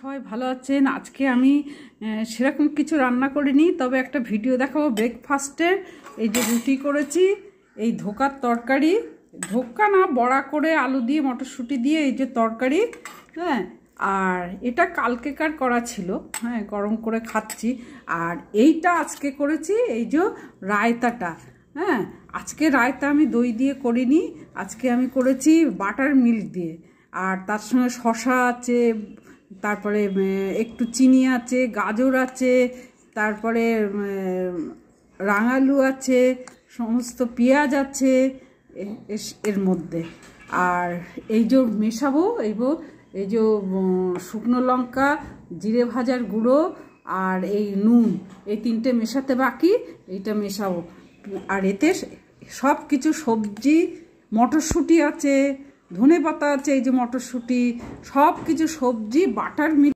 সবাই ভালো আছেন। আজকে আমি সেরকম কিছু রান্না করিনি, তবে একটা ভিডিও দেখাবো ব্রেকফাস্টের। এই যে রুটি করেছি, এই ধোকার তরকারি, ধোকা না বড়া করে আলু দিয়ে মটরশুঁটি দিয়ে এই যে তরকারি, হ্যাঁ। আর এটা কালকেকার করা ছিল, হ্যাঁ, গরম করে খাচ্ছি। আর এইটা আজকে করেছি, এই যে রায়তাটা, হ্যাঁ। আজকে রায়তা আমি দই দিয়ে করিনি, আজকে আমি করেছি বাটার মিল্ক দিয়ে। আর তার সঙ্গে শসা আছে, তারপরে একটু চিনি আছে, গাজর আছে, তারপরে রাঙালু আছে, সমস্ত পেঁয়াজ আছে এর মধ্যে। আর এই যে মেশাবো, এই যে শুকনো লঙ্কা, জিরে ভাজার গুঁড়ো আর এই নুন, এই তিনটে মেশাতে বাকি, এইটা মেশাবো। আর এতে সব কিছু সবজি, মটরশুঁটি আছে, ধনে পাতা আছে, এই যে মটরশুঁটি, সব কিছু সবজি বাটার